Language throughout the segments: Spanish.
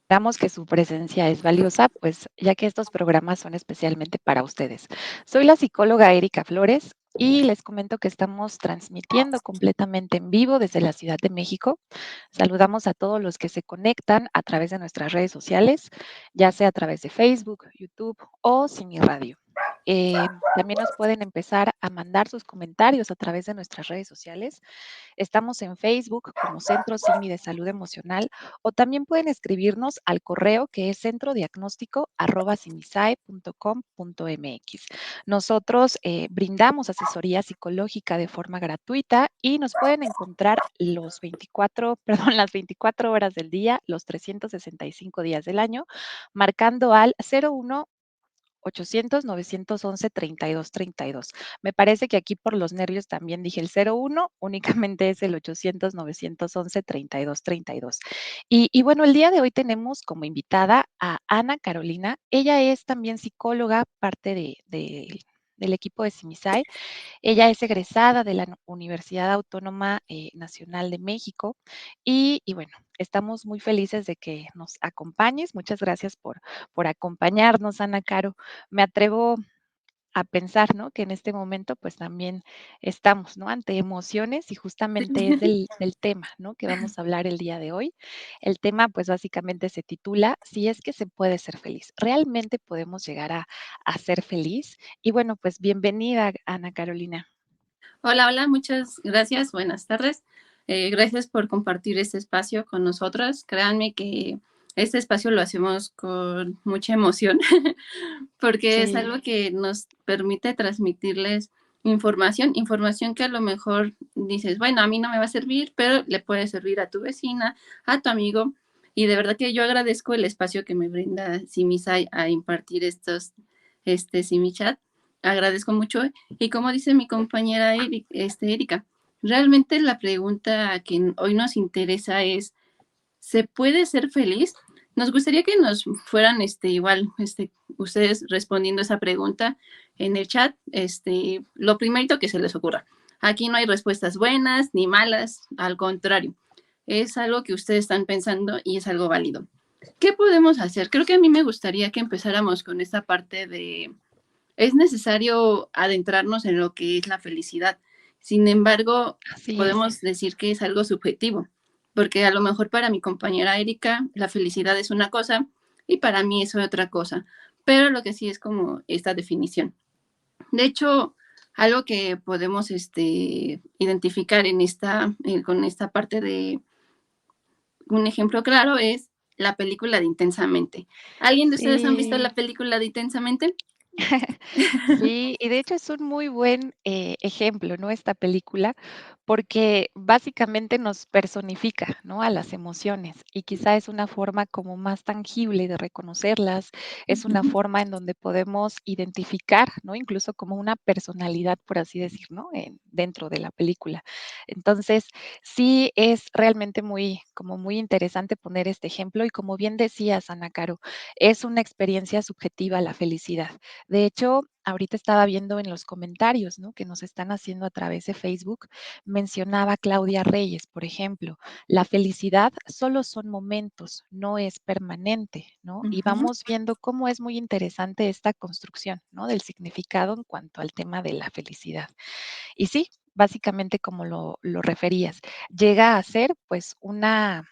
Damos que su presencia es valiosa, pues ya que estos programas son especialmente para ustedes. Soy la psicóloga Erika Flores y les comento que estamos transmitiendo completamente en vivo desde la Ciudad de México. Saludamos a todos los que se conectan a través de nuestras redes sociales, ya sea a través de Facebook, YouTube o Simi Radio. También nos pueden empezar a mandar sus comentarios a través de nuestras redes sociales. Estamos en Facebook como Centro Simi de Salud Emocional o también pueden escribirnos al correo que es centrodiagnóstico@simisae.com.mx. Nosotros brindamos asesoría psicológica de forma gratuita y nos pueden encontrar los 24, perdón, las 24 horas del día, los 365 días del año, marcando al 01 800 911 3232. Me parece que aquí por los nervios también dije el 01, únicamente es el 800 911 3232. Y bueno, el día de hoy tenemos como invitada a Ana Carolina. Ella es también psicóloga, parte del equipo de Simisae. Ella es egresada de la Universidad Autónoma Nacional de México y bueno, estamos muy felices de que nos acompañes. Muchas gracias por acompañarnos, Ana Caro. Me atrevo a pensar, ¿no? Que en este momento, pues también estamos, ¿no? Ante emociones y Sí. justamente es del tema, ¿no? Que vamos a hablar el día de hoy. El tema, pues básicamente se titula Si es que se puede ser feliz. ¿Realmente podemos llegar a ser feliz? Y bueno, pues bienvenida, Ana Carolina. Hola, hola, muchas gracias, buenas tardes. Gracias por compartir este espacio con nosotras. Créanme que este espacio lo hacemos con mucha emoción porque es Sí, algo que nos permite transmitirles información que a lo mejor dices, bueno, a mí no me va a servir, pero le puede servir a tu vecina, a tu amigo. Y de verdad que yo agradezco el espacio que me brinda Simisay a impartir Simichat. Agradezco mucho. Y como dice mi compañera Erika, realmente la pregunta que hoy nos interesa es, ¿se puede ser feliz? Nos gustaría que nos fueran ustedes respondiendo esa pregunta en el chat, lo primerito que se les ocurra. Aquí no hay respuestas buenas ni malas, al contrario, es algo que ustedes están pensando y es algo válido. ¿Qué podemos hacer? Creo que a mí me gustaría que empezáramos con esta parte de es necesario adentrarnos en lo que es la felicidad. Sin embargo, así es. podemos decir que es algo subjetivo, porque a lo mejor para mi compañera Erika la felicidad es una cosa y para mí es otra cosa, pero lo que sí es como esta definición. De hecho, algo que podemos identificar con esta parte de un ejemplo claro es la película de Intensamente. ¿Alguien de ustedes han visto la Sí. película de Intensamente? Sí, y de hecho es un muy buen ejemplo, ¿no? Esta película, porque básicamente nos personifica, ¿no? A las emociones y quizá es una forma como más tangible de reconocerlas, es una forma en donde podemos identificar, ¿no? Incluso como una personalidad, por así decir, ¿no? Dentro de la película. Entonces, sí es realmente muy, como muy interesante poner este ejemplo y como bien decías, Ana Caro, es una experiencia subjetiva la felicidad. De hecho, ahorita estaba viendo en los comentarios, ¿no? Que nos están haciendo a través de Facebook, mencionaba Claudia Reyes, por ejemplo, la felicidad solo son momentos, no es permanente, ¿no? Y Ujú. vamos viendo cómo es muy interesante esta construcción, ¿no? Del significado en cuanto al tema de la felicidad. Y sí, básicamente como lo referías, llega a ser pues una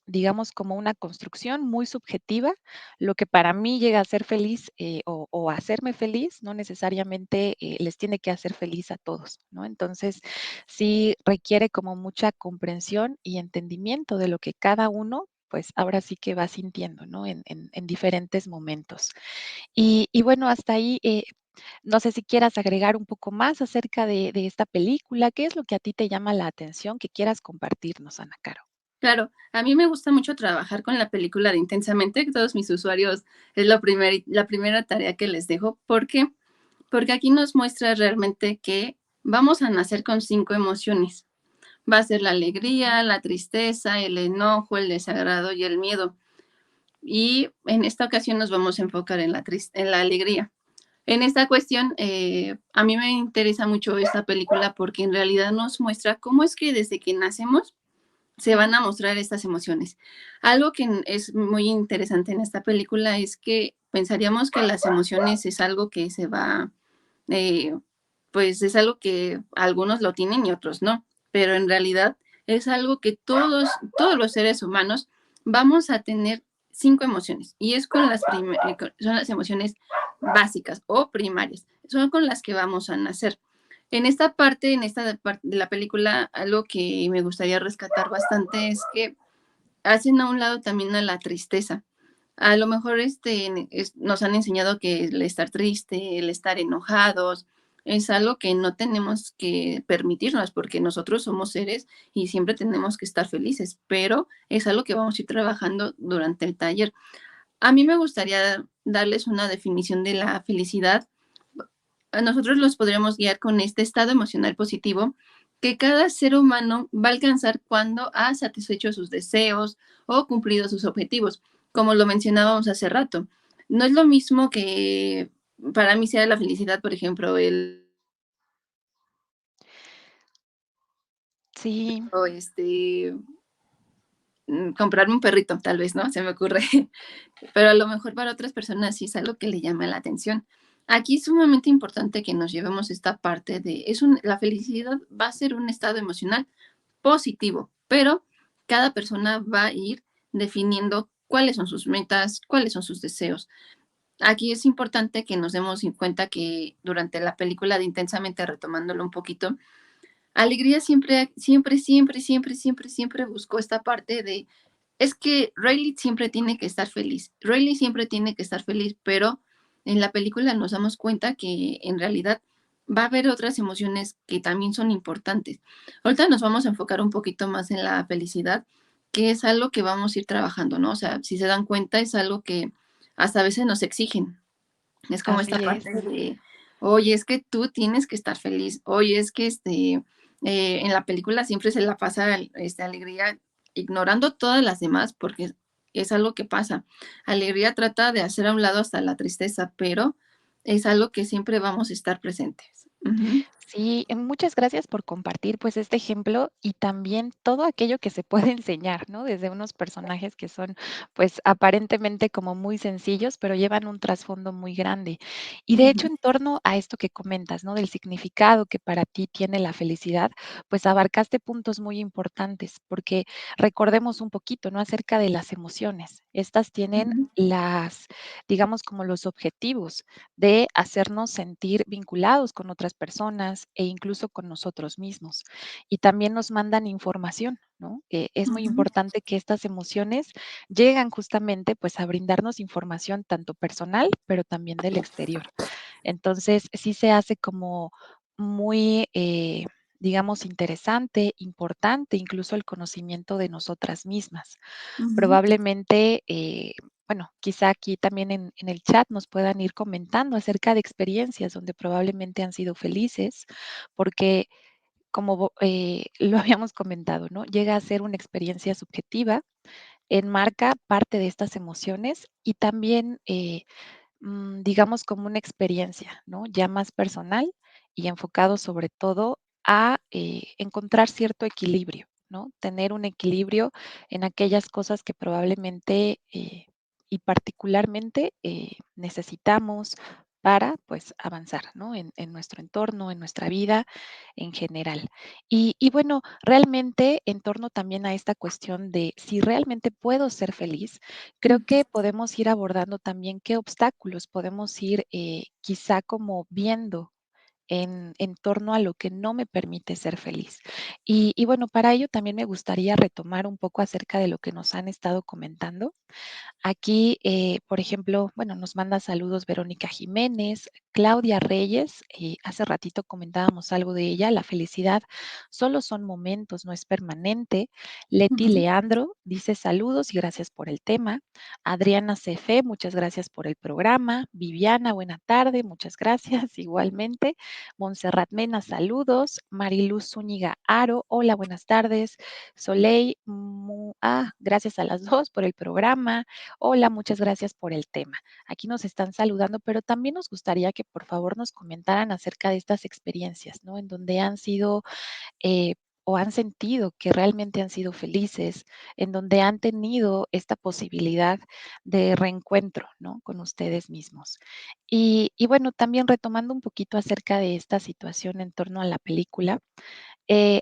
digamos, como una construcción muy subjetiva. Lo que para mí llega a ser feliz o hacerme feliz, no necesariamente les tiene que hacer feliz a todos, ¿no? Entonces, sí requiere como mucha comprensión y entendimiento de lo que cada uno, pues ahora sí que va sintiendo, ¿no? En diferentes momentos. Y bueno, hasta ahí, no sé si quieras agregar un poco más acerca de esta película. ¿Qué es lo que a ti te llama la atención que quieras compartirnos, Ana Caro? Claro, a mí me gusta mucho trabajar con la película de Intensamente, que todos mis usuarios es la primera tarea que les dejo. ¿Por qué? Porque aquí nos muestra realmente que vamos a nacer con 5 emociones. Va a ser la Ujú. alegría, la tristeza, el enojo, el desagrado y el miedo. Y en esta ocasión nos vamos a enfocar en la alegría. En esta cuestión, a mí me interesa mucho esta película porque en realidad nos muestra cómo es que desde que nacemos se van a mostrar estas emociones. Algo que es muy interesante en esta película es que pensaríamos que las emociones es algo que se va, eh, pues es algo que algunos lo tienen y otros no, pero en realidad es algo que todos los seres humanos vamos a tener 5 emociones y es con son las emociones básicas o primarias, son con las que vamos a nacer. En esta parte de la película, algo que me gustaría rescatar bastante es que hacen a un lado también a la tristeza. A lo mejor nos han enseñado que el estar triste, el estar enojados, es algo que no tenemos que permitirnos porque nosotros somos seres y siempre tenemos que estar felices, pero es algo que vamos a ir trabajando durante el taller. A mí me gustaría darles una definición de la felicidad. A nosotros los podríamos guiar con este estado emocional positivo que cada ser humano va a alcanzar cuando ha satisfecho sus deseos o cumplido sus objetivos, como lo mencionábamos hace rato. No es lo mismo que para mí sea la felicidad, por ejemplo, Sí, o comprarme un perrito, tal vez, ¿no? Se me ocurre. Pero a lo mejor para otras personas sí es algo que le llama la atención. Aquí es sumamente importante que nos llevemos esta parte la felicidad va a ser un estado emocional positivo, pero cada persona va a ir definiendo cuáles son sus metas, cuáles son sus deseos. Aquí es importante que nos demos en cuenta que durante la película de Intensamente, retomándolo un poquito, Alegría siempre buscó esta parte de, es que Riley siempre tiene que estar feliz, Riley siempre tiene que estar feliz, pero en la película nos damos cuenta que en realidad va a haber otras emociones que también son importantes. Ahorita nos vamos a enfocar un poquito más en la felicidad, que es algo que vamos a ir trabajando, ¿no? O sea, si se dan cuenta, es algo que hasta a veces nos exigen. Es como esta así es. parte de, oye, es que tú tienes que estar feliz, oye, es que en la película siempre se la pasa Alegría ignorando todas las demás porque es algo que pasa. Alegría trata de hacer a un lado hasta la tristeza, pero es algo que siempre vamos a estar presentes. Ujú, Sí, muchas gracias por compartir, pues, este ejemplo y también todo aquello que se puede enseñar, ¿no? Desde unos personajes que son, pues, aparentemente como muy sencillos, pero llevan un trasfondo muy grande. Y de hecho, ujú, en torno a esto que comentas, ¿no? Del significado que para ti tiene la felicidad, pues, abarcaste puntos muy importantes, porque recordemos un poquito, ¿no? Acerca de las emociones. Estas tienen ujú, digamos, como los objetivos de hacernos sentir vinculados con otras personas e incluso con nosotros mismos. Y también nos mandan información, ¿no? Es muy ujú, importante que estas emociones llegan justamente pues a brindarnos información tanto personal, pero también del exterior. Entonces, sí se hace como muy, digamos, interesante, importante, incluso el conocimiento de nosotras mismas. ujú, Probablemente, bueno, quizá aquí también en el chat nos puedan ir comentando acerca de experiencias donde probablemente han sido felices, porque como lo habíamos comentado, ¿no? Llega a ser una experiencia subjetiva, enmarca parte de estas emociones y también digamos, como una experiencia, ¿no? Ya más personal y enfocado sobre todo a encontrar cierto equilibrio, ¿no? Tener un equilibrio en aquellas cosas que probablemente y particularmente necesitamos para, pues, avanzar, ¿no? En nuestro entorno, en nuestra vida en general. Y bueno, realmente en torno también a esta cuestión de si realmente puedo ser feliz, creo ujú, que podemos ir abordando también qué obstáculos podemos ir quizá como viendo en torno a lo que no me permite ser feliz. Y bueno, para ello también me gustaría retomar un poco acerca de lo que nos han estado comentando. Aquí, por ejemplo, bueno, nos manda saludos Verónica Jiménez, Claudia Reyes, hace ratito comentábamos algo de ella, la felicidad solo son momentos, no es permanente. Leti ujú, Leandro dice saludos y gracias por el tema. Adriana Cefe, muchas gracias por el programa. Viviana, buena tarde, muchas gracias igualmente. Montserrat Mena, saludos. Mariluz Zúñiga Aro, hola, buenas tardes. Soleil, gracias a las dos por el programa. Hola, muchas gracias por el tema. Aquí nos están saludando, pero también nos gustaría que por favor nos comentaran acerca de estas experiencias, ¿no? En donde han sido o han sentido que realmente han sido felices, en donde han tenido esta posibilidad de reencuentro, ¿no? Con ustedes mismos. Y bueno, también retomando un poquito acerca de esta situación en torno a la película,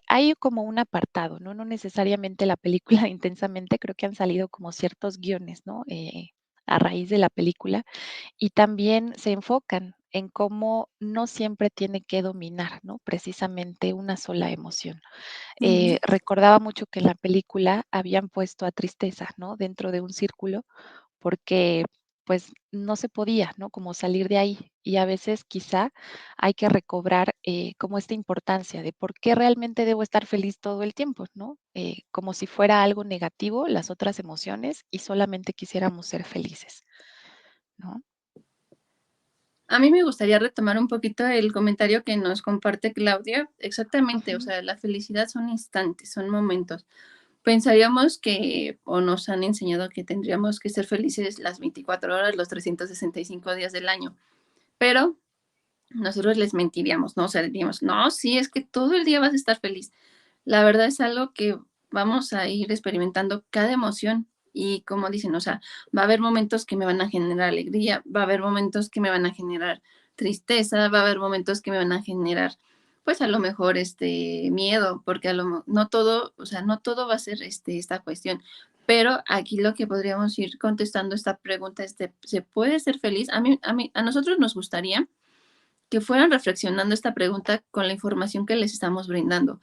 hay como un apartado, ¿no? No necesariamente la película Intensamente, creo que han salido como ciertos guiones, ¿no? A raíz de la película y también se enfocan en cómo no siempre tiene que dominar, ¿no? Precisamente una sola emoción. Ujú. Recordaba mucho que en la película habían puesto a tristeza, ¿no? Dentro de un círculo porque pues no se podía, ¿no? Como salir de ahí. Y a veces quizá hay que recobrar como esta importancia de por qué realmente debo estar feliz todo el tiempo, ¿no? Como si fuera algo negativo las otras emociones y solamente quisiéramos ser felices, ¿no? A mí me gustaría retomar un poquito el comentario que nos comparte Claudia. Exactamente, o Ujú, sea, la felicidad son instantes, son momentos. Pensaríamos que, o nos han enseñado que tendríamos que ser felices las 24 horas, los 365 días del año, pero nosotros les mentiríamos, ¿no? O sea, diríamos, no, sí, es que todo el día vas a estar feliz. La verdad es algo que vamos a ir experimentando cada emoción y como dicen, o sea, va a haber momentos que me van a generar alegría, va a haber momentos que me van a generar tristeza, va a haber momentos que me van a generar, pues a lo mejor miedo, porque no todo, o sea, no todo va a ser esta cuestión. Pero aquí lo que podríamos ir contestando esta pregunta es, ¿se puede ser feliz? A nosotros nos gustaría que fueran reflexionando esta pregunta con la información que les estamos brindando.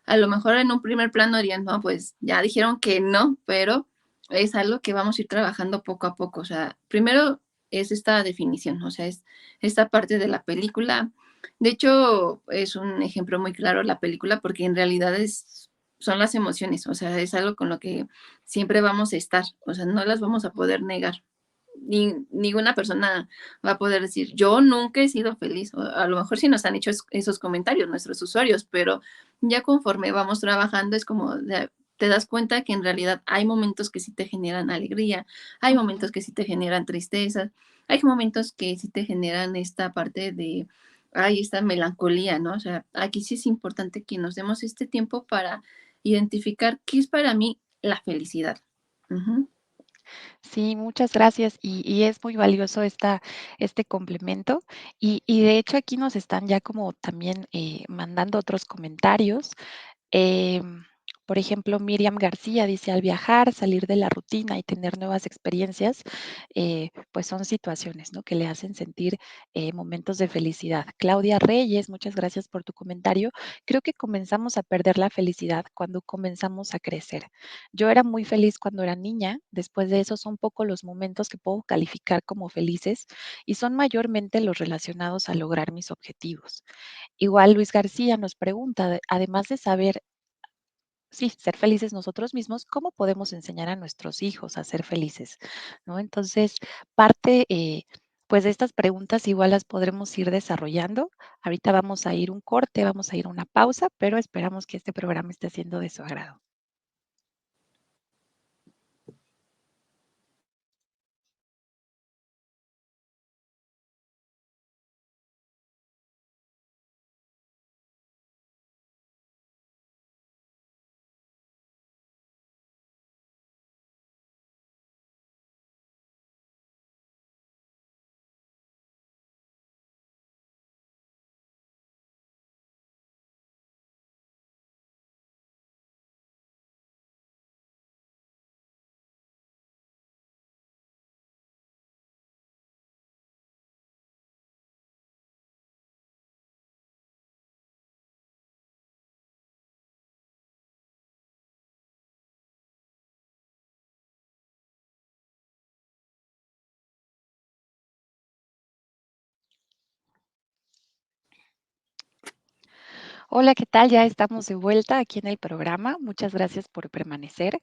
A lo mejor en un primer plano dirían, no, pues ya dijeron que no, pero es algo que vamos a ir trabajando poco a poco. O sea, primero es esta definición, o sea, es esta parte de la película. De hecho, es un ejemplo muy claro la película porque en realidad son las emociones, o sea, es algo con lo que siempre vamos a estar, o sea, no las vamos a ujú. poder negar. Ninguna persona va a poder decir, yo nunca he sido feliz. O a lo mejor sí nos han hecho esos comentarios nuestros usuarios, pero ya conforme vamos trabajando es como te das cuenta que en realidad hay momentos que sí te generan alegría, hay momentos Ujú. que sí te generan tristeza, hay momentos que sí te generan esta parte de, ay, esta melancolía, ¿no? O sea, aquí sí es importante que nos demos este tiempo para identificar qué es para mí la felicidad. Ujú. Sí, muchas gracias. Y es muy valioso este complemento. Y de hecho aquí nos están ya como también mandando otros comentarios. Em, por ejemplo, Miriam García dice, al viajar, salir de la rutina y tener nuevas experiencias, pues son situaciones, ¿no? Que le hacen sentir momentos de felicidad. Claudia Reyes, muchas gracias por tu comentario. Creo que comenzamos a perder la felicidad cuando comenzamos a crecer. Yo era muy feliz cuando era niña, después de eso son pocos los momentos que puedo calificar como felices y son mayormente los relacionados a lograr mis objetivos. Igual Luis García nos pregunta, además de saber, sí, ser felices nosotros mismos, ¿cómo podemos enseñar a nuestros hijos a ser felices? ¿No? Entonces, parte, pues, de estas preguntas igual las podremos ir desarrollando. Ahorita vamos a ir un corte, vamos a ir a una pausa, pero esperamos que este programa esté siendo de su agrado. Hola, ¿qué tal? Ya estamos de vuelta aquí en el programa. Muchas gracias por permanecer.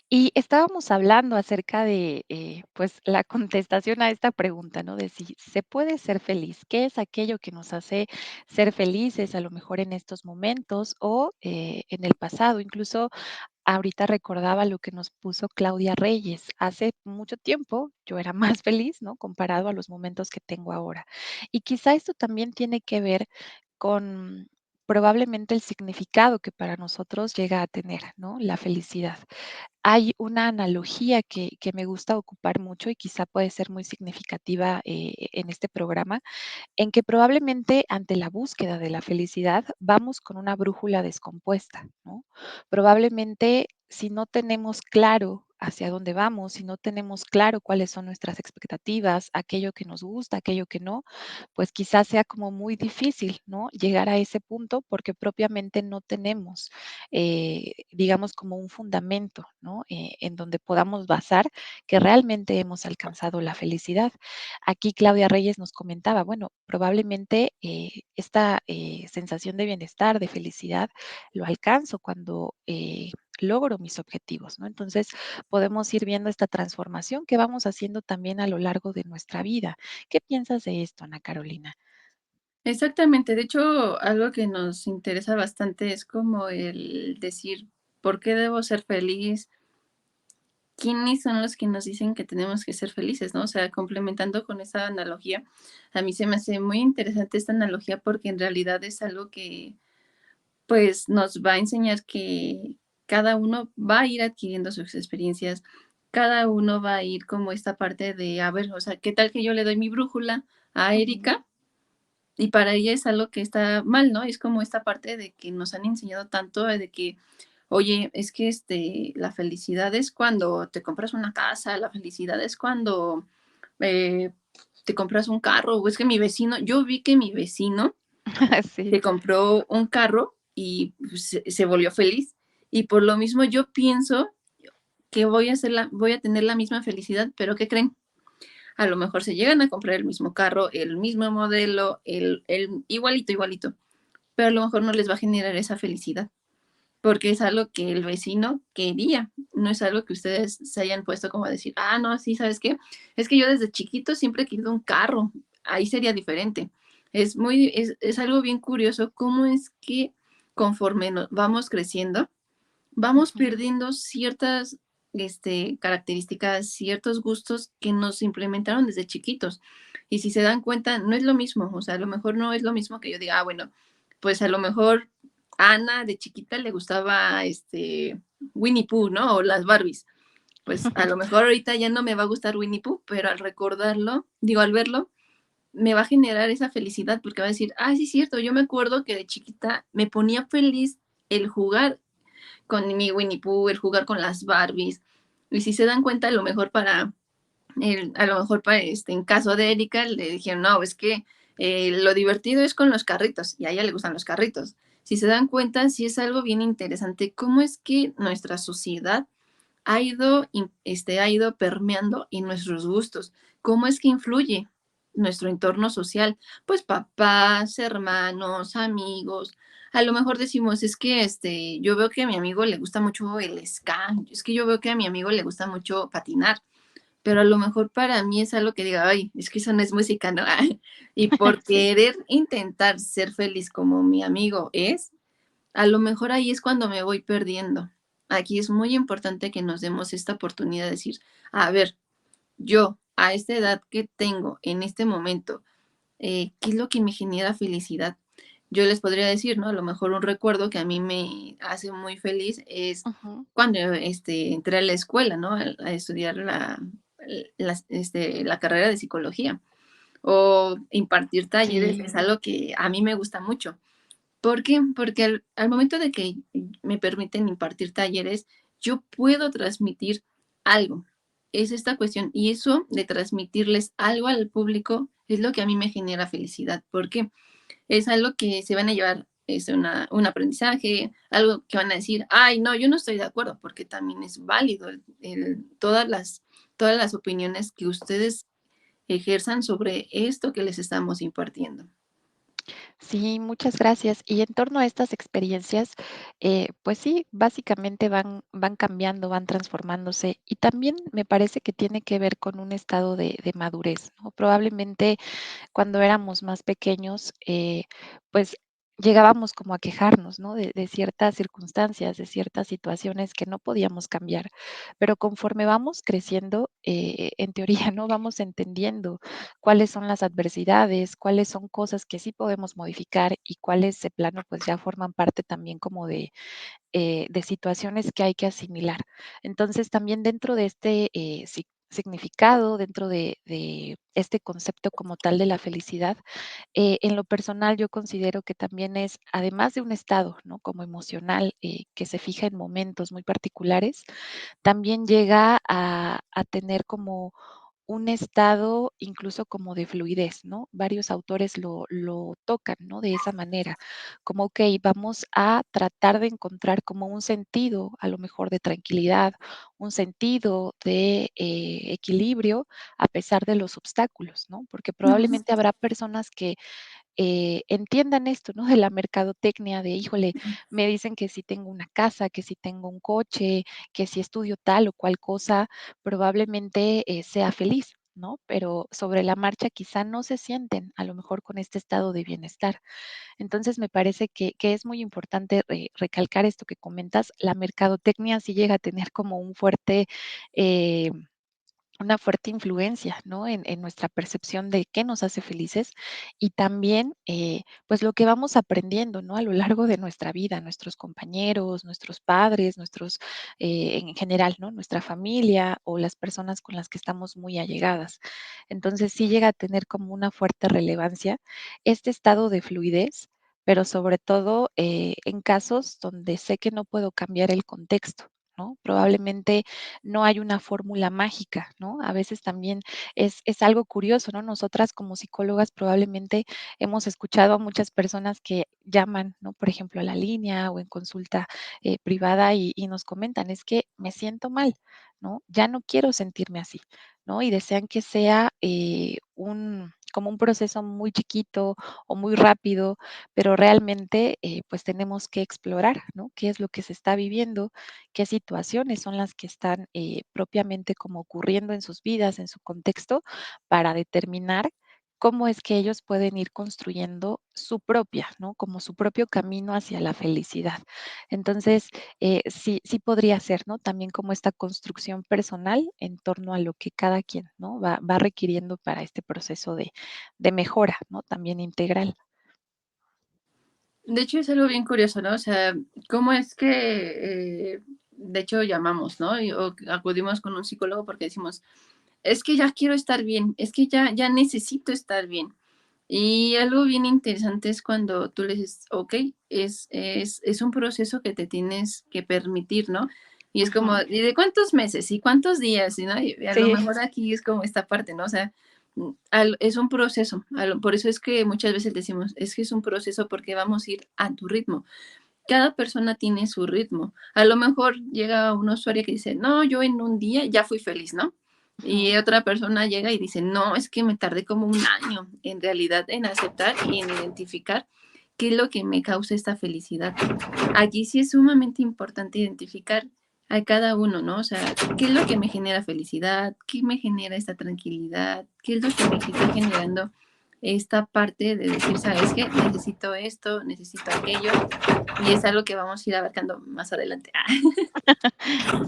Y estábamos hablando acerca de, pues, la contestación a esta pregunta, ¿no? De si se puede ser feliz. ¿Qué es aquello que nos hace ser felices, a lo mejor en estos momentos o en el pasado? Incluso ahorita recordaba lo que nos puso Claudia Reyes. Hace mucho tiempo yo era más feliz, ¿no? Comparado a los momentos que tengo ahora. Y quizá esto también tiene que ver con probablemente el significado que para nosotros llega a tener, ¿no? La felicidad. Hay una analogía que me gusta ocupar mucho y quizá puede ser muy significativa en este programa, en que probablemente ante la búsqueda de la felicidad vamos con una brújula descompuesta, ¿no? Probablemente si no tenemos claro hacia dónde vamos, si no tenemos claro cuáles son nuestras expectativas, aquello que nos gusta, aquello que no, pues quizás sea como muy difícil, ¿no? Llegar a ese punto porque propiamente no tenemos, digamos, como un fundamento, ¿no? En donde podamos basar que realmente hemos alcanzado la felicidad. Aquí Claudia Reyes nos comentaba, bueno, probablemente esta sensación de bienestar, de felicidad, lo alcanzo cuando logro mis objetivos, ¿no? Entonces podemos ir viendo esta transformación que vamos haciendo también a lo largo de nuestra vida. ¿Qué piensas de esto, Ana Carolina? Exactamente. De hecho, algo que nos interesa bastante es como el decir, ¿por qué debo ser feliz? ¿Quiénes son los que nos dicen que tenemos que ser felices, no? O sea, complementando con esa analogía, a mí se me hace muy interesante esta analogía porque en realidad es algo que, pues, nos va a enseñar que cada uno va a ir adquiriendo sus experiencias, cada uno va a ir como esta parte de, a ver, o sea, ¿qué tal que yo le doy mi brújula a Ujú. Erika? Y para ella es algo que está mal, ¿no? Es como esta parte de que nos han enseñado tanto de que, oye, es que la felicidad es cuando te compras una casa, la felicidad es cuando eh, te compras un carro, o es que mi vecino, yo vi que mi vecino Sí. se compró un carro y pues, se volvió feliz. Y por lo mismo yo pienso que voy a tener la misma felicidad, pero ¿qué creen? A lo mejor se llegan a comprar el mismo carro, el mismo modelo, el igualito, igualito, pero a lo mejor no les va a generar esa felicidad, porque es algo que el vecino quería, no es algo que ustedes se hayan puesto como a decir, ah, no, sí, ¿sabes qué? Es que yo desde chiquito siempre he querido un carro, ahí sería diferente. Es algo bien curioso cómo es que conforme nos vamos creciendo, vamos Ujú. perdiendo ciertas características, ciertos gustos que nos implementaron desde chiquitos. Y si se dan cuenta, no es lo mismo, o sea, a lo mejor no es lo mismo que yo diga, ah, bueno, pues a lo mejor a Ana de chiquita le gustaba Winnie Pooh, ¿no? O las Barbies. Pues a lo mejor ahorita ya no me va a gustar Winnie Pooh, pero al recordarlo, digo, al verlo, me va a generar esa felicidad porque va a decir, ah, sí, es cierto, yo me acuerdo que de chiquita me ponía feliz el jugar con mi Winnie Pooh, el jugar con las Barbies. Y si se dan cuenta, a lo mejor para en caso de Erika, le dijeron, no, es que lo divertido es con los carritos, y a ella le gustan los carritos. Si se dan cuenta, sí es algo bien interesante, cómo es que nuestra sociedad ha ido permeando en nuestros gustos, cómo es que influye nuestro entorno social, pues papás, hermanos, amigos. A lo mejor decimos, es que yo veo que a mi amigo le gusta mucho el ska, es que yo veo que a mi amigo le gusta mucho patinar, pero a lo mejor para mí es algo que diga, ay, es que eso no es música, ¿no? Y por Sí. querer intentar ser feliz como mi amigo es, a lo mejor ahí es cuando me voy perdiendo. Aquí es muy importante que nos demos esta oportunidad de decir, a ver, yo a esta edad que tengo en este momento, ¿qué es lo que me genera felicidad? Yo les podría decir, ¿no? A lo mejor un recuerdo que a mí me hace muy feliz es Ujú. cuando entré a la escuela, ¿no? A estudiar la carrera de psicología o impartir talleres Sí. es algo que a mí me gusta mucho. ¿Por qué? Porque al momento de que me permiten impartir talleres, yo puedo transmitir algo. Es esta cuestión. Y eso de transmitirles algo al público es lo que a mí me genera felicidad. ¿Por qué? Es algo que se van a llevar, es un aprendizaje, algo que van a decir, ay, no, yo no estoy de acuerdo, porque también es válido todas las opiniones que ustedes ejerzan sobre esto que les estamos impartiendo. Sí, muchas gracias. Y en torno a estas experiencias, pues sí, básicamente van cambiando, van transformándose y también me parece que tiene que ver con un estado de madurez, ¿no? Probablemente cuando éramos más pequeños, pues llegábamos como a quejarnos, ¿no? De ciertas circunstancias, de ciertas situaciones que no podíamos cambiar. Pero conforme vamos creciendo, en teoría, ¿no? Vamos entendiendo cuáles son las adversidades, cuáles son cosas que sí podemos modificar y cuáles de plano, pues ya forman parte también como de situaciones que hay que asimilar. Entonces, también dentro de este significado, dentro de este concepto como tal de la felicidad, en lo personal yo considero que también es, además de un estado, ¿no? Como emocional, que se fija en momentos muy particulares, también llega a tener como un estado incluso como de fluidez, ¿no? Varios autores lo tocan, ¿no? De esa manera, como, okey, vamos a tratar de encontrar como un sentido, a lo mejor de tranquilidad, un sentido de, equilibrio a pesar de los obstáculos, ¿no? Porque Ujú. probablemente habrá personas que entiendan esto, ¿no? De la mercadotecnia, de, híjole, me dicen que si tengo una casa, que si tengo un coche, que si estudio tal o cual cosa, probablemente sea feliz, ¿no? Pero sobre la marcha quizá no se sienten a lo mejor con este estado de bienestar. Entonces me parece que es muy importante recalcar esto que comentas. La mercadotecnia sí llega a tener como un fuerte... eh, una fuerte influencia, ¿no? En nuestra percepción de qué nos hace felices y también, pues, lo que vamos aprendiendo, ¿no? A lo largo de nuestra vida, nuestros compañeros, nuestros padres, nuestros, en general, ¿no? Nuestra familia o las personas con las que estamos muy allegadas. Entonces, sí llega a tener como una fuerte relevancia este estado de fluidez, pero sobre todo, en casos donde sé que no puedo cambiar el contexto, ¿no? Probablemente no hay una fórmula mágica, ¿no? A veces también es algo curioso, ¿no? Nosotras como psicólogas probablemente hemos escuchado a muchas personas que llaman, ¿no? Por ejemplo, a la línea o en consulta privada y nos comentan, es que me siento mal, ¿no? Ya no quiero sentirme así, ¿no? Y desean que sea como un proceso muy chiquito o muy rápido, pero realmente pues tenemos que explorar, ¿no? ¿Qué es lo que se está viviendo? ¿Qué situaciones son las que están propiamente como ocurriendo en sus vidas, en su contexto, para determinar cómo es que ellos pueden ir construyendo su propia, ¿no? Como su propio camino hacia la felicidad. Entonces, sí, sí podría ser, ¿no? También como esta construcción personal en torno a lo que cada quien, ¿no? Va requiriendo para este proceso de mejora, ¿no? También integral. De hecho, es algo bien curioso, ¿no? O sea, cómo es que, de hecho, llamamos, ¿no? O acudimos con un psicólogo porque decimos, es que ya quiero estar bien, es que ya necesito estar bien. Y algo bien interesante es cuando tú le dices, ok, es un proceso que te tienes que permitir, ¿no? Y es como, Ujú. ¿y de cuántos meses? ¿Y cuántos días? ¿Y, no? Y a lo Sí. mejor aquí es como esta parte, ¿no? O sea, es un proceso. Por eso es que muchas veces decimos, es que es un proceso porque vamos a ir a tu ritmo. Cada persona tiene su ritmo. A lo mejor llega un usuario que dice, no, yo en un día ya fui feliz, ¿no? Ujú. Y otra persona llega y dice, no, es que me tardé como un año en realidad en aceptar y en identificar qué es lo que me causa esta felicidad. Aquí sí es sumamente importante identificar a cada uno, ¿no? O sea, qué es lo que me genera felicidad, qué me genera esta tranquilidad, qué es lo que me está generando esta parte de decir, ¿sabes qué? Necesito esto, necesito aquello, y es algo que vamos a ir abarcando más adelante.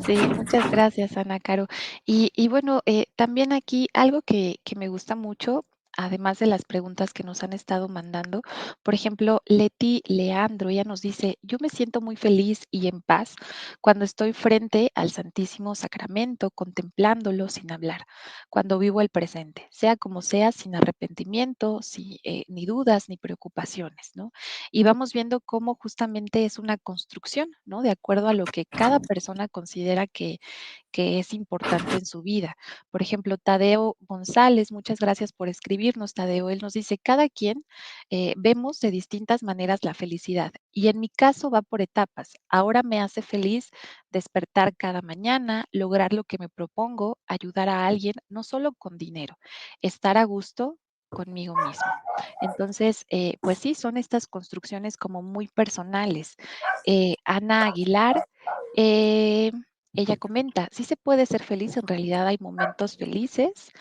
Sí, muchas gracias, Ana Caro. Y bueno, también aquí algo que me gusta mucho, además de las preguntas que nos han estado mandando, por ejemplo, Leti Leandro, ella nos dice, yo me siento muy feliz y en paz cuando estoy frente al Santísimo Sacramento, contemplándolo sin hablar, cuando vivo el presente, sea como sea, sin arrepentimiento, ni dudas ni preocupaciones, ¿no? Y vamos viendo cómo justamente es una construcción, ¿no? De acuerdo a lo que cada persona considera que es importante en su vida. Por ejemplo, Tadeo González, muchas gracias por escribirnos, Tadeo. Él nos dice, cada quien vemos de distintas maneras la felicidad y en mi caso va por etapas. Ahora me hace feliz despertar cada mañana, lograr lo que me propongo, ayudar a alguien, no solo con dinero, estar a gusto conmigo mismo. Entonces, pues sí, son estas construcciones como muy personales. Ana Aguilar, eh, ella comenta, sí se puede ser feliz, en realidad hay momentos felices,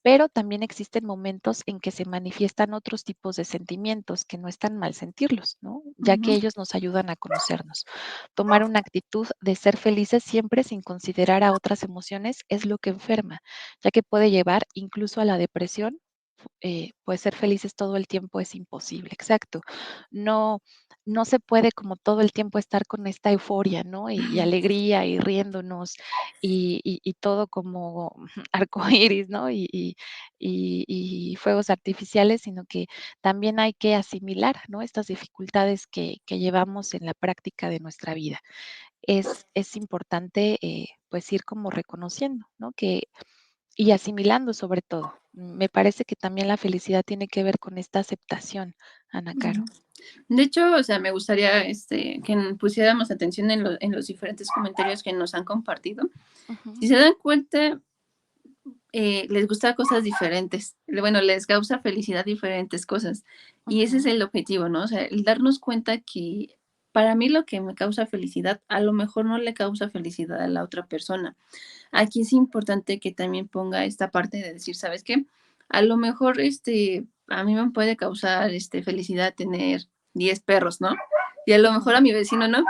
pero también existen momentos en que se manifiestan otros tipos de sentimientos que no están mal sentirlos, ¿no? Ya Ujú, que ellos nos ayudan a conocernos. Tomar una actitud de ser felices siempre sin considerar a otras emociones es lo que enferma, ya que puede llevar incluso a la depresión. Pues ser felices todo el tiempo es imposible, exacto. No, no se puede como todo el tiempo estar con esta euforia, ¿no? Y alegría y riéndonos y todo como arcoíris, ¿no? Y fuegos artificiales, sino que también hay que asimilar, ¿no? Estas dificultades que llevamos en la práctica de nuestra vida. Es importante, pues, ir como reconociendo, ¿no? Que y asimilando sobre todo. Me parece que también la felicidad tiene que ver con esta aceptación, Ana ujú. Caro. De hecho, o sea, me gustaría, que pusiéramos atención en los diferentes comentarios que nos han compartido. Si Ujú, se dan cuenta, les gusta cosas diferentes. Bueno, les causa felicidad diferentes cosas. Y ese es ujú, el objetivo, ¿no? O sea, el darnos cuenta que para mí lo que me causa felicidad, a lo mejor no le causa felicidad a la otra persona. Aquí es importante que también ponga esta parte de decir, ¿sabes qué? A lo mejor, a mí me puede causar, felicidad tener 10 perros, ¿no? Y a lo mejor ujú, a mi vecino no.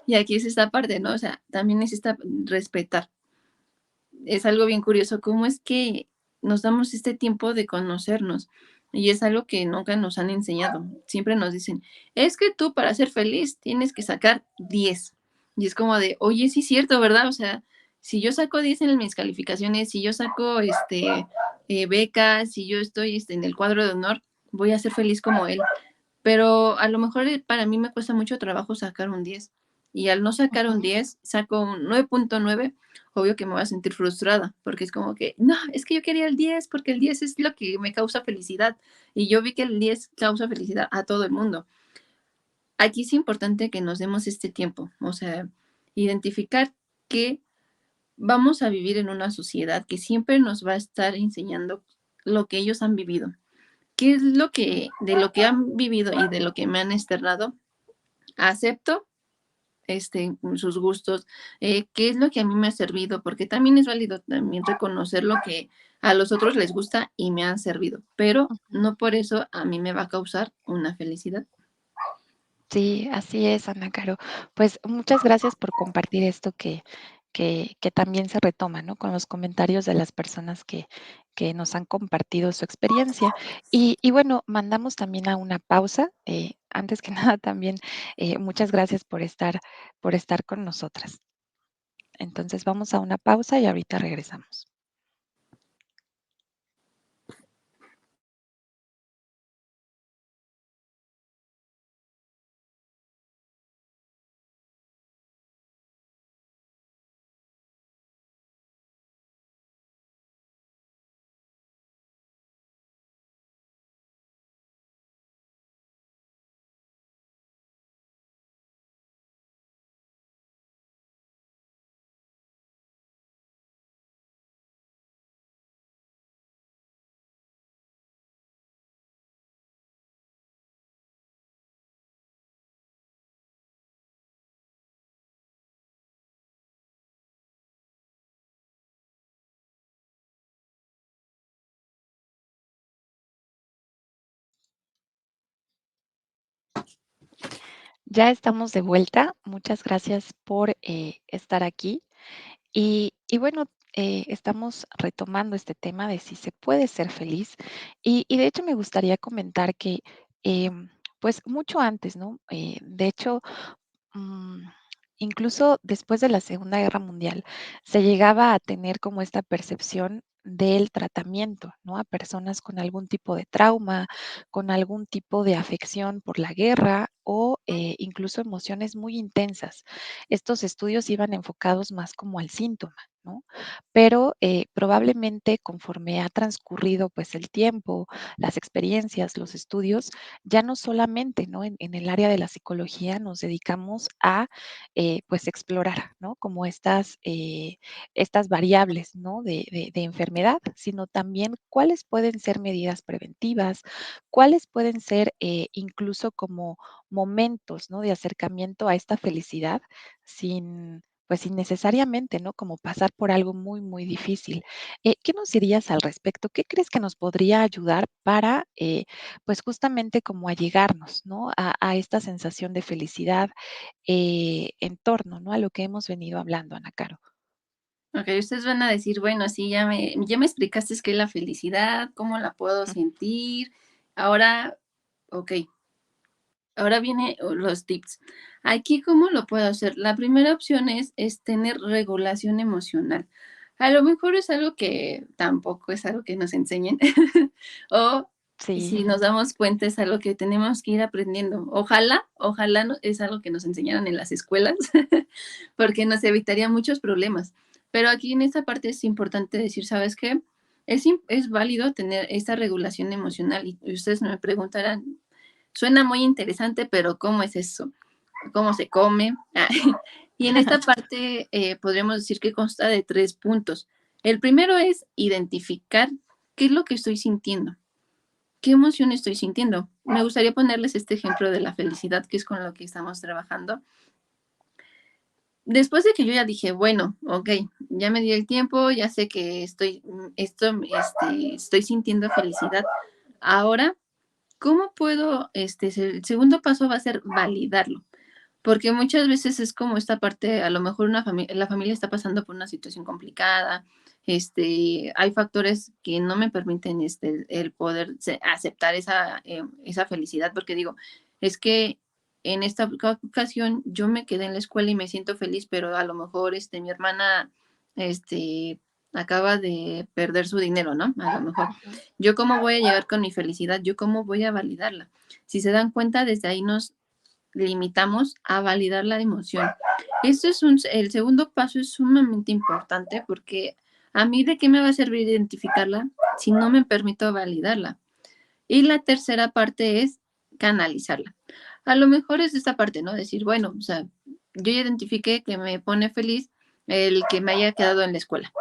Y aquí es esta parte, ¿no? O sea, también es esta respetar. Es algo bien curioso, cómo es que nos damos este tiempo de conocernos. Y es algo que nunca nos han enseñado. Siempre nos dicen, es que tú para ser feliz tienes que sacar 10. Y es como de, oye, sí es cierto, ¿verdad? O sea, si yo saco 10 en mis calificaciones, si yo saco becas, si yo estoy en el cuadro de honor, voy a ser feliz como él. Pero a lo mejor para mí me cuesta mucho trabajo sacar un 10. Y al no sacar un ujú. 10 saco un 9.9, obvio que me voy a sentir frustrada, porque es como que, no, es que yo quería el 10 porque el 10 es lo que me causa felicidad. Y yo vi que el 10 causa felicidad a todo el mundo. Aquí es importante que nos demos este tiempo, o sea, identificar que vamos a vivir en una sociedad que siempre nos va a estar enseñando lo que ellos han vivido. ¿Qué es lo que, de lo que han vivido y de lo que me han externado, acepto sus gustos, qué es lo que a mí me ha servido, porque también es válido también reconocer lo que a los otros les gusta y me han servido, pero Ujú. no por eso a mí me va a causar una felicidad. Sí, así es, Ana Caro. Pues muchas gracias por compartir esto que también se retoma, ¿no? Con los comentarios de las personas que nos han compartido su experiencia. Y bueno, mandamos también a una pausa. Antes que nada, también muchas gracias por estar con nosotras. Entonces vamos a una pausa y ahorita regresamos. Ya estamos de vuelta. Muchas gracias por estar aquí. Y bueno, estamos retomando este tema de si se puede ser feliz. Y de hecho me gustaría comentar que, pues mucho antes, ¿no? De hecho, Mm, incluso después de la Segunda Guerra Mundial, se llegaba a tener como esta percepción del tratamiento, ¿no? A personas con algún tipo de trauma, con algún tipo de afección por la guerra o incluso emociones muy intensas. Estos estudios iban enfocados más como al síntoma, ¿no? Pero probablemente conforme ha transcurrido pues el tiempo, las experiencias, los estudios, ya no solamente, ¿no? En el área de la psicología nos dedicamos a, pues, explorar, ¿no? Como estas variables, ¿no? De enfermedad, sino también cuáles pueden ser medidas preventivas, cuáles pueden ser, incluso como momentos, ¿no? De acercamiento a esta felicidad sin, pues innecesariamente, ¿no? Como pasar por algo muy, muy difícil. ¿Qué nos dirías al respecto? ¿Qué crees que nos podría ayudar para, pues justamente como allegarnos, ¿no? A esta sensación de felicidad en torno, ¿no? A lo que hemos venido hablando, Ana Caro. Okey, ustedes van a decir, bueno, sí, ya me explicaste qué es la felicidad, cómo la puedo Ujú. sentir. Ahora, okey, ahora viene los tips. Aquí, ¿cómo lo puedo hacer? La primera opción es tener regulación emocional. A lo mejor es algo que tampoco es algo que nos enseñen, o Sí, si nos damos cuenta, es algo que tenemos que ir aprendiendo. Ojalá es algo que nos enseñaran en las escuelas, porque nos evitaría muchos problemas. Pero aquí en esta parte es importante decir, ¿sabes qué? Es válido tener esta regulación emocional y ustedes me preguntarán, suena muy interesante, pero ¿cómo es eso? ¿Cómo se come? Y en esta parte podríamos decir que consta de 3 puntos. El primero es identificar qué es lo que estoy sintiendo, qué emoción estoy sintiendo. Me gustaría ponerles este ejemplo de la felicidad, que es con lo que estamos trabajando. Después de que yo ya dije, bueno, ok, ya me di el tiempo, ya sé que estoy sintiendo felicidad. Ahora, ¿cómo puedo? El segundo paso va a ser validarlo. Porque muchas veces es como esta parte, a lo mejor la familia está pasando por una situación complicada, hay factores que no me permiten el poder aceptar esa felicidad, porque digo, es que en esta ocasión yo me quedé en la escuela y me siento feliz, pero a lo mejor mi hermana este, acaba de perder su dinero, ¿no? A lo mejor. ujú, ¿Yo cómo voy a llegar con mi felicidad? ¿Yo cómo voy a validarla? Si se dan cuenta, desde ahí nos limitamos a validar la emoción. El segundo paso es sumamente importante porque a mí de qué me va a servir identificarla si no me permito validarla. Y la tercera parte es canalizarla. A lo mejor es esta parte, ¿no? Decir, bueno, o sea, yo ya identifiqué que me pone feliz el que me haya quedado en la escuela.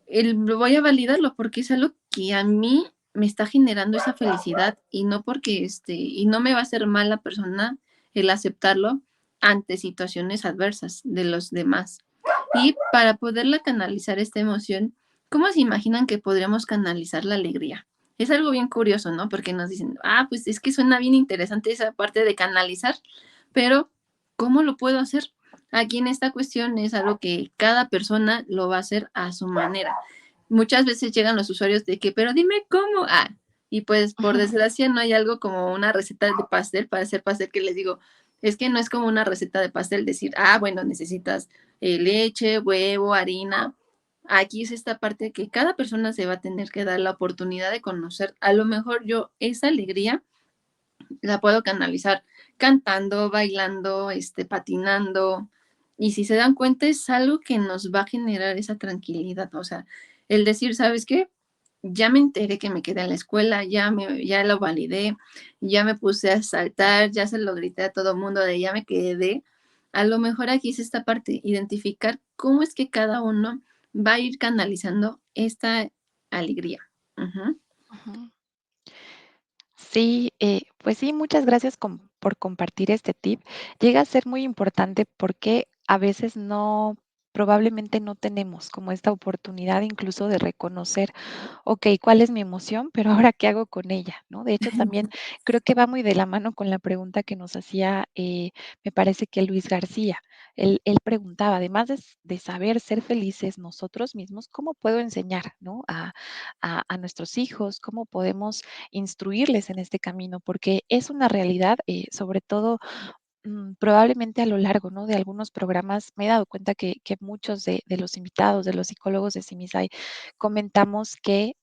Voy a validarlo porque es algo que a mí me está generando esa felicidad y no porque y no me va a hacer mal la persona el aceptarlo ante situaciones adversas de los demás. Y para poderla canalizar esta emoción, ¿cómo se imaginan que podríamos canalizar la alegría? Es algo bien curioso, ¿no? Porque nos dicen, pues es que suena bien interesante esa parte de canalizar, pero ¿cómo lo puedo hacer? Aquí en esta cuestión es algo que cada persona lo va a hacer a su manera. Muchas veces llegan los usuarios de que, pero dime cómo. Y pues por ujú. desgracia no hay algo como una receta de pastel para hacer pastel que les digo, es que no es como una receta de pastel decir, bueno, necesitas leche, huevo, harina. Aquí es esta parte que cada persona se va a tener que dar la oportunidad de conocer. A lo mejor yo esa alegría la puedo canalizar cantando, bailando, patinando. Y si se dan cuenta, es algo que nos va a generar esa tranquilidad. O sea, el decir, ¿sabes qué? Ya me enteré que me quedé en la escuela, ya lo validé, ya me puse a saltar, ya se lo grité a todo mundo de ya me quedé. A lo mejor aquí es esta parte, identificar cómo es que cada uno va a ir canalizando esta alegría. Ujú. Ujú. Sí, pues sí, muchas gracias por compartir este tip. Llega a ser muy importante porque a veces probablemente no tenemos como esta oportunidad incluso de reconocer, ok, ¿cuál es mi emoción? Pero ahora, ¿qué hago con ella? ¿No? De hecho, también creo que va muy de la mano con la pregunta que nos hacía, me parece que Luis García. Él preguntaba, además de saber ser felices nosotros mismos, ¿cómo puedo enseñar, ¿no? A nuestros hijos, cómo podemos instruirles en este camino, porque es una realidad, sobre todo probablemente a lo largo, ¿no? De algunos programas me he dado cuenta que muchos de los invitados, de los psicólogos de CIMISAI, comentamos que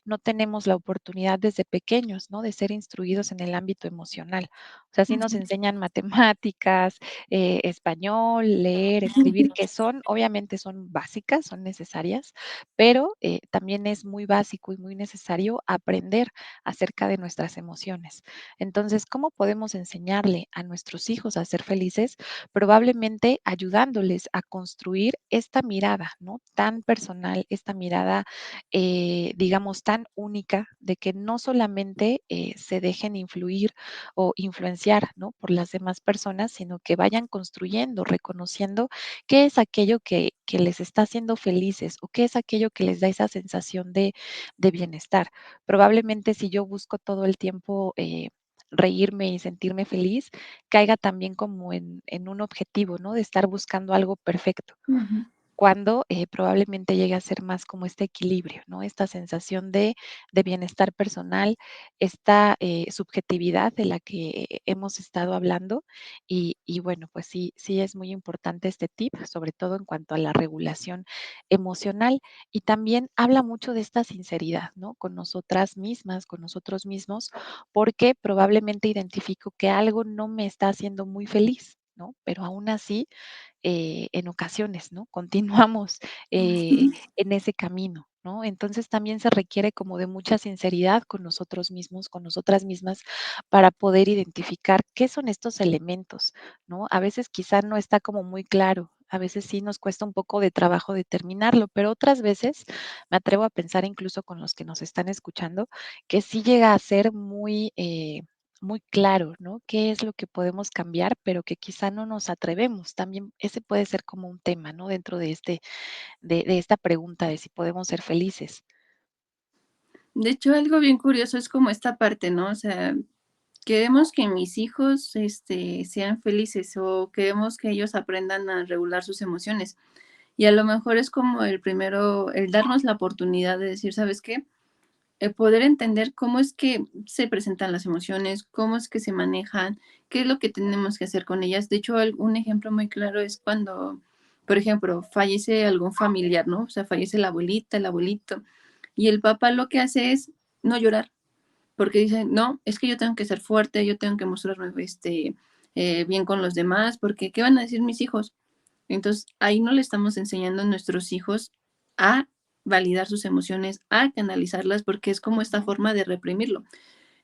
no tenemos la oportunidad desde pequeños, ¿no? De ser instruidos en el ámbito emocional. O sea, sí nos enseñan matemáticas, español, leer, escribir, que obviamente son básicas, son necesarias, pero también es muy básico y muy necesario aprender acerca de nuestras emociones. Entonces, ¿cómo podemos enseñarle a nuestros hijos a ser felices? Probablemente ayudándoles a construir esta mirada, ¿no? Tan personal, esta mirada, digamos, tan única de que no solamente se dejen influir o influenciar apreciar, ¿no? Por las demás personas, sino que vayan construyendo, reconociendo qué es aquello que les está haciendo felices o qué es aquello que les da esa sensación de bienestar. Probablemente si yo busco todo el tiempo reírme y sentirme feliz, caiga también como en un objetivo, ¿no? De estar buscando algo perfecto Ujú. cuando probablemente llegue a ser más como este equilibrio, ¿no? Esta sensación de bienestar personal, esta subjetividad de la que hemos estado hablando. Y bueno, pues sí, sí es muy importante este tip, sobre todo en cuanto a la regulación emocional. Y también habla mucho de esta sinceridad, ¿no? Con nosotras mismas, con nosotros mismos, porque probablemente identifico que algo no me está haciendo muy feliz, ¿no? Pero aún así en ocasiones, ¿no? Continuamos en ese camino, ¿no? Entonces también se requiere como de mucha sinceridad con nosotros mismos, con nosotras mismas, para poder identificar qué son estos elementos, ¿no? A veces quizá no está como muy claro. A veces sí nos cuesta un poco de trabajo determinarlo, pero otras veces me atrevo a pensar incluso con los que nos están escuchando, que sí llega a ser muy claro, ¿no? ¿Qué es lo que podemos cambiar, pero que quizá no nos atrevemos? También ese puede ser como un tema, ¿no? Dentro de de esta pregunta de si podemos ser felices. De hecho, algo bien curioso es como esta parte, ¿no? O sea, queremos que mis hijos, sean felices o queremos que ellos aprendan a regular sus emociones. Y a lo mejor es como el primero, el darnos la oportunidad de decir, ¿sabes qué? El poder entender cómo es que se presentan las emociones, cómo es que se manejan, qué es lo que tenemos que hacer con ellas. De hecho, un ejemplo muy claro es cuando, por ejemplo, fallece algún familiar, ¿no? O sea, fallece la abuelita, el abuelito, y el papá lo que hace es no llorar, porque dice, no, es que yo tengo que ser fuerte, yo tengo que mostrarme bien con los demás, porque ¿qué van a decir mis hijos? Entonces, ahí no le estamos enseñando a nuestros hijos a validar sus emociones, a canalizarlas, porque es como esta forma de reprimirlo.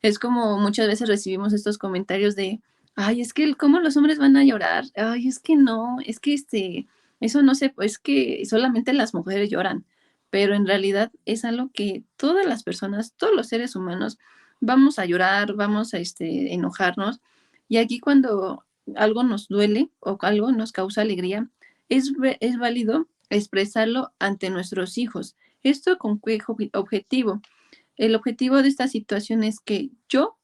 Es como muchas veces recibimos estos comentarios de, ay, es que cómo los hombres van a llorar, ay, es que no, es que eso no sé, es que solamente las mujeres lloran, pero en realidad es algo que todas las personas, todos los seres humanos, vamos a llorar, vamos a enojarnos, y aquí cuando algo nos duele o algo nos causa alegría, es válido expresarlo ante nuestros hijos. ¿Esto con qué objetivo? El objetivo de esta situación es que yo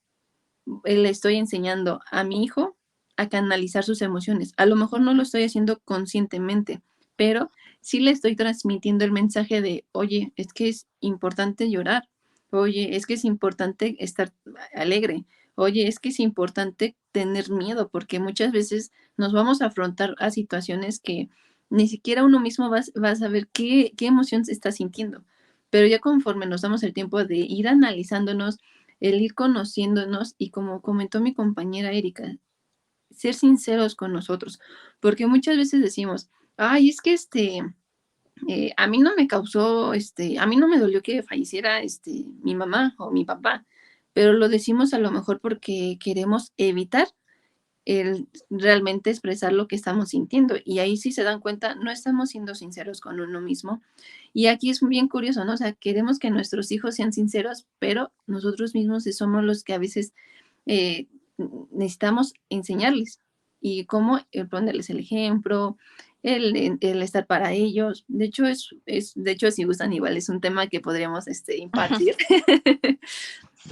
le estoy enseñando a mi hijo a canalizar sus emociones. A lo mejor no lo estoy haciendo conscientemente, pero sí le estoy transmitiendo el mensaje de, oye, es que es importante llorar, oye, es que es importante estar alegre, oye, es que es importante tener miedo, porque muchas veces nos vamos a afrontar a situaciones que ni siquiera uno mismo va a saber qué emoción se está sintiendo. Pero ya conforme nos damos el tiempo de ir analizándonos, el ir conociéndonos y como comentó mi compañera Erika, ser sinceros con nosotros, porque muchas veces decimos, ay, es que a mí no me causó, a mí no me dolió que falleciera mi mamá o mi papá, pero lo decimos a lo mejor porque queremos evitar el realmente expresar lo que estamos sintiendo. Y ahí sí se dan cuenta, no estamos siendo sinceros con uno mismo. Y aquí es bien curioso, ¿no? O sea, queremos que nuestros hijos sean sinceros, pero nosotros mismos somos los que a veces eh, necesitamos enseñarles. Y cómo ponerles el ejemplo, el estar para ellos. De hecho, de hecho, si gustan, igual es un tema que podríamos impartir.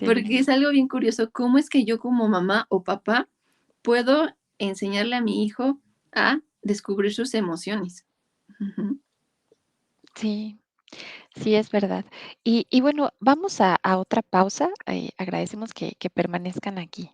Porque Sí. es algo bien curioso, cómo es que yo como mamá o papá puedo enseñarle a mi hijo a descubrir sus emociones. Ujú. Sí, sí, es verdad. Y bueno, vamos a otra pausa. Agradecemos que permanezcan aquí.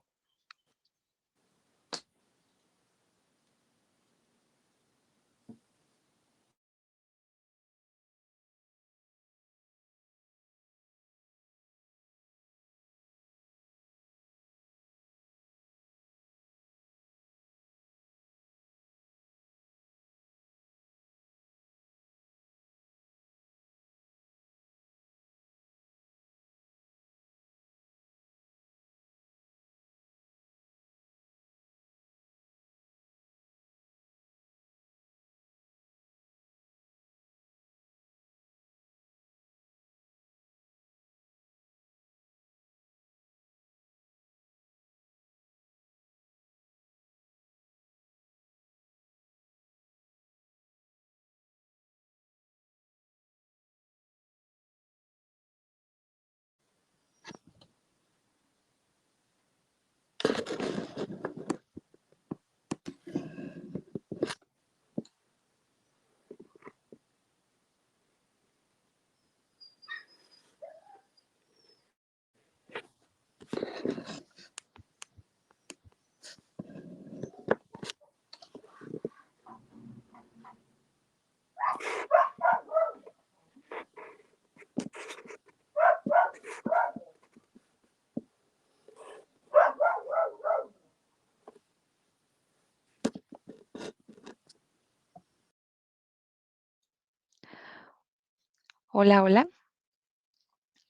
Hola, hola.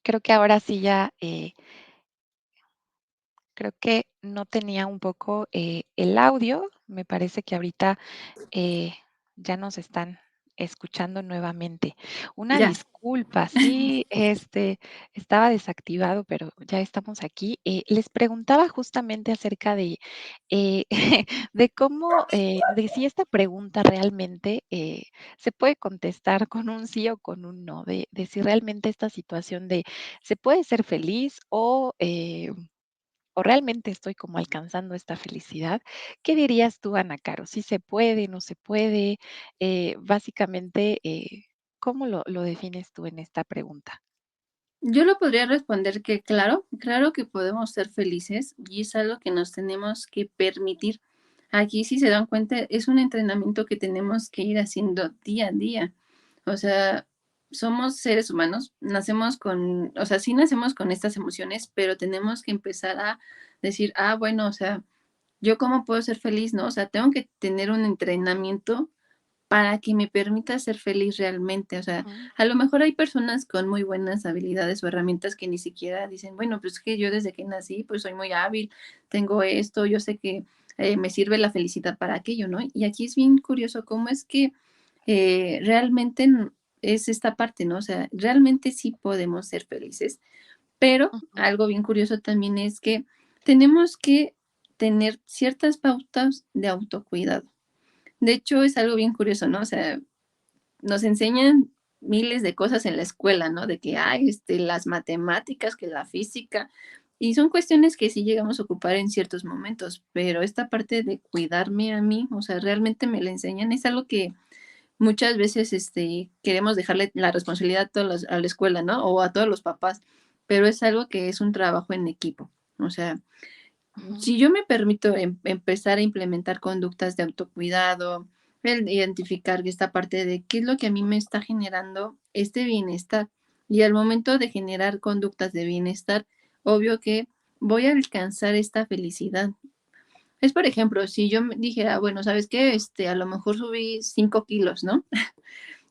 Creo que ahora sí ya, creo que no tenía un poco, el audio. Me parece que ahorita, eh, ya nos están escuchando nuevamente. Una Ya. disculpa, sí, estaba desactivado, pero ya estamos aquí. Les preguntaba justamente acerca eh, de cómo, de si esta pregunta realmente, se puede contestar con un sí o con un no, de si realmente esta situación de se puede ser feliz o realmente estoy como alcanzando esta felicidad. ¿Qué dirías tú, Ana Caro? ¿Si se puede, no se puede? Básicamente, ¿cómo lo defines tú en esta pregunta? Yo lo podría responder que claro, claro que podemos ser felices y es algo que nos tenemos que permitir. Aquí, si se dan cuenta, es un entrenamiento que tenemos que ir haciendo día a día. O sea, somos seres humanos, nacemos con, o sea, sí nacemos con estas emociones, pero tenemos que empezar a decir, ah, bueno, o sea, yo cómo puedo ser feliz, ¿no? O sea, tengo que tener un entrenamiento para que me permita ser feliz realmente. O sea, Ujú, a lo mejor hay personas con muy buenas habilidades o herramientas que ni siquiera dicen, bueno, pues que yo desde que nací, pues soy muy hábil, tengo esto, yo sé que me sirve la felicidad para aquello, ¿no? Y aquí es bien curioso cómo es que realmente es esta parte, ¿no? O sea, realmente sí podemos ser felices, pero ujú, algo bien curioso también es que tenemos que tener ciertas pautas de autocuidado. De hecho, es algo bien curioso, ¿no? O sea, nos enseñan miles de cosas en la escuela, ¿no? De que hay las matemáticas, que la física, y son cuestiones que sí llegamos a ocupar en ciertos momentos, pero esta parte de cuidarme a mí, o sea, realmente me la enseñan, es algo que muchas veces queremos dejarle la responsabilidad a, a la escuela, ¿no? O a todos los papás, pero es algo que es un trabajo en equipo. O sea, ujú, si yo me permito empezar a implementar conductas de autocuidado, el identificar esta parte de qué es lo que a mí me está generando este bienestar. Y al momento de generar conductas de bienestar, obvio que voy a alcanzar esta felicidad. Es, por ejemplo, si yo me dijera, bueno, ¿sabes qué? A lo mejor subí 5 kilos, ¿no?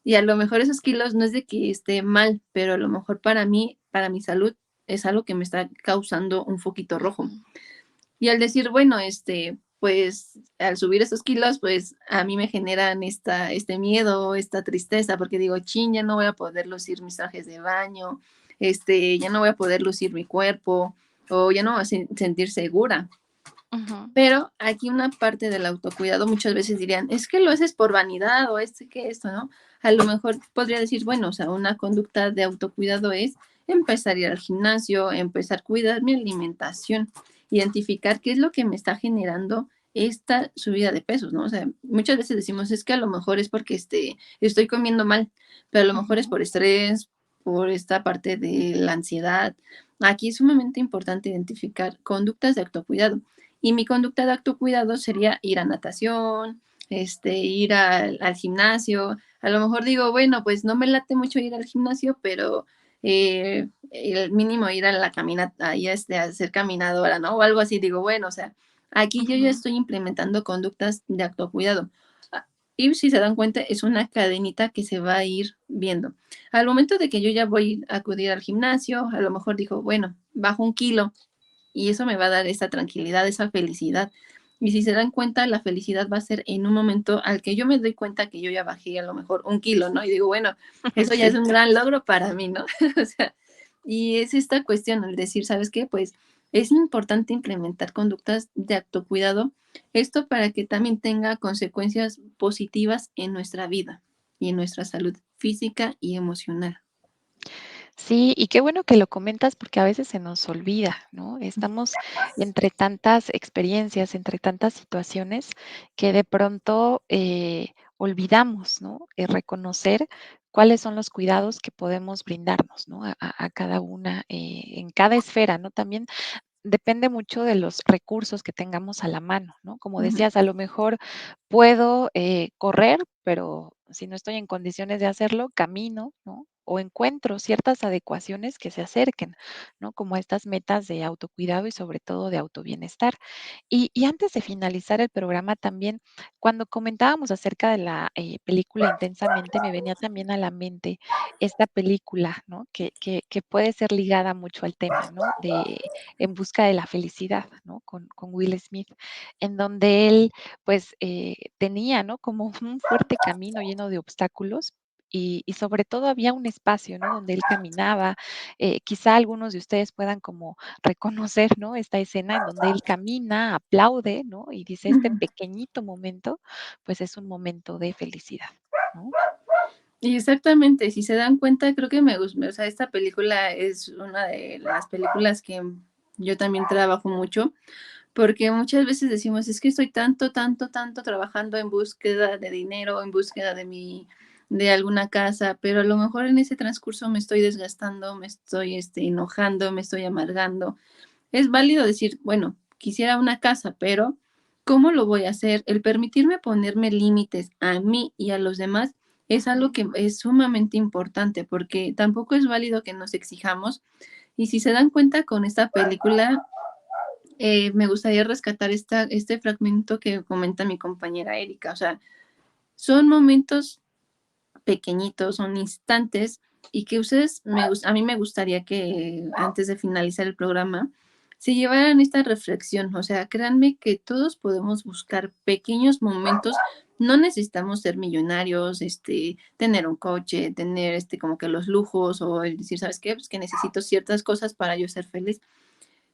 Y a lo mejor esos kilos no es de que esté mal, pero a lo mejor para mí, para mi salud, es algo que me está causando un foquito rojo. ujú, Y al decir, bueno, pues al subir esos kilos, pues a mí me generan este miedo, esta tristeza, porque digo, chin, ya no voy a poder lucir mis trajes de baño, ya no voy a poder lucir mi cuerpo, o ya no voy a sentir segura. ujú, Pero aquí una parte del autocuidado muchas veces dirían, es que lo haces por vanidad o que esto, ¿no? A lo mejor podría decir, bueno, o sea, una conducta de autocuidado es empezar a ir al gimnasio, empezar a cuidar mi alimentación, identificar qué es lo que me está generando esta subida de pesos, ¿no? O sea, muchas veces decimos, es que a lo mejor es porque estoy comiendo mal, pero a lo mejor es ujú, por estrés, por esta parte de la ansiedad. Aquí es sumamente importante identificar conductas de autocuidado y mi conducta de autocuidado sería ir a natación, ir al gimnasio. A lo mejor digo, bueno, pues no me late mucho ir al gimnasio, pero el mínimo ir a la caminata, ahí a hacer caminadora, ¿no? O algo así, digo, bueno, o sea, aquí yo ya ujú. estoy implementando conductas de autocuidado. Y si se dan cuenta, es una cadenita que se va a ir viendo. Al momento de que yo ya voy a acudir al gimnasio, a lo mejor digo, bueno, bajo 1 kilo, y eso me va a dar esa tranquilidad, esa felicidad. Y si se dan cuenta, la felicidad va a ser en un momento al que yo me doy cuenta que yo ya bajé a lo mejor 1 kilo, ¿no? Y digo, bueno, eso ya es Sí. un gran logro para mí, ¿no? O sea, y es esta cuestión, el decir, ¿sabes qué? Pues es importante implementar conductas de autocuidado, esto para que también tenga consecuencias positivas en nuestra vida y en nuestra salud física y emocional. Sí, y qué bueno que lo comentas porque a veces se nos olvida, ¿no? Estamos entre tantas experiencias, entre tantas situaciones que de pronto olvidamos, ¿no? Reconocer cuáles son los cuidados que podemos brindarnos, ¿no? A cada una, en cada esfera, ¿no? También depende mucho de los recursos que tengamos a la mano, ¿no? Como Ujú. decías, a lo mejor puedo correr, pero si no estoy en condiciones de hacerlo, camino, ¿no? o encuentro ciertas adecuaciones que se acerquen, ¿no? Como a estas metas de autocuidado y sobre todo de autobienestar. Y antes de finalizar el programa también, cuando comentábamos acerca de la película Intensamente, me venía también a la mente esta película, ¿no? Que puede ser ligada mucho al tema, ¿no? De En busca de la felicidad, ¿no? Con Will Smith, en donde él, pues, tenía, ¿no? Como un fuerte camino lleno de obstáculos. Y sobre todo había un espacio, ¿no? Donde él caminaba. Quizá algunos de ustedes puedan como reconocer, ¿no? Esta escena en donde él camina, aplaude, ¿no? Y dice, este Ujú. pequeñito momento, pues es un momento de felicidad, ¿no? Y exactamente, si se dan cuenta, creo que me gusta, o sea, esta película es una de las películas que yo también trabajo mucho, porque muchas veces decimos, es que estoy tanto, tanto, tanto trabajando en búsqueda de dinero, en búsqueda de alguna casa, pero a lo mejor en ese transcurso me estoy desgastando, me estoy enojando, me estoy amargando. Es válido decir, bueno, quisiera una casa, pero ¿cómo lo voy a hacer? El permitirme ponerme límites a mí y a los demás es algo Ujú, que es sumamente importante, porque tampoco es válido que nos exijamos. Y si se dan cuenta con esta película, me gustaría rescatar este fragmento que comenta mi compañera Erika. O sea, son momentos pequeñitos, son instantes y que ustedes, a mí me gustaría que antes de finalizar el programa se llevaran esta reflexión. O sea, créanme que todos podemos buscar pequeños momentos. No necesitamos ser millonarios, tener un coche, tener como que los lujos o el decir, ¿sabes qué? Pues que necesito ciertas cosas para yo ser feliz.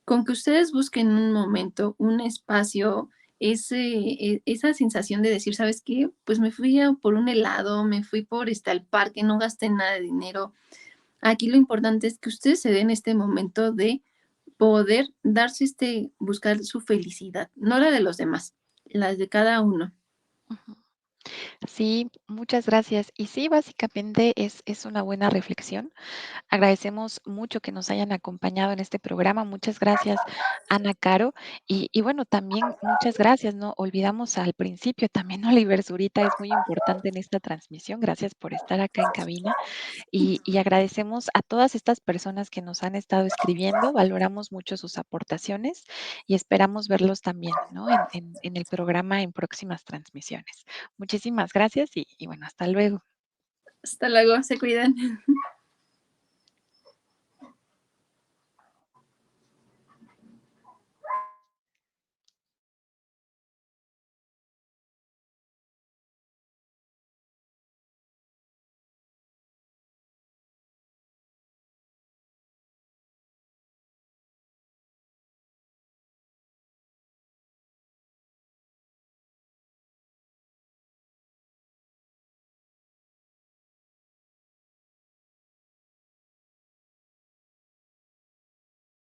Con que ustedes busquen un momento, un espacio, esa sensación de decir, ¿sabes qué? Pues me fui por un helado, me fui por al parque, no gasté nada de dinero. Aquí lo importante es que ustedes se den este momento de poder darse buscar su felicidad, no la de los demás, las de cada uno. ujú. Sí, muchas gracias. Y sí, básicamente es una buena reflexión. Agradecemos mucho que nos hayan acompañado en este programa. Muchas gracias, Ana Caro. Y bueno, también muchas gracias, ¿no? Olvidamos al principio también, Oliver Zurita es muy importante en esta transmisión. Gracias por estar acá en cabina. Y agradecemos a todas estas personas que nos han estado escribiendo. Valoramos mucho sus aportaciones y esperamos verlos también, ¿no? En el programa en próximas transmisiones. Muchísimas gracias y bueno, hasta luego. Hasta luego, se cuidan.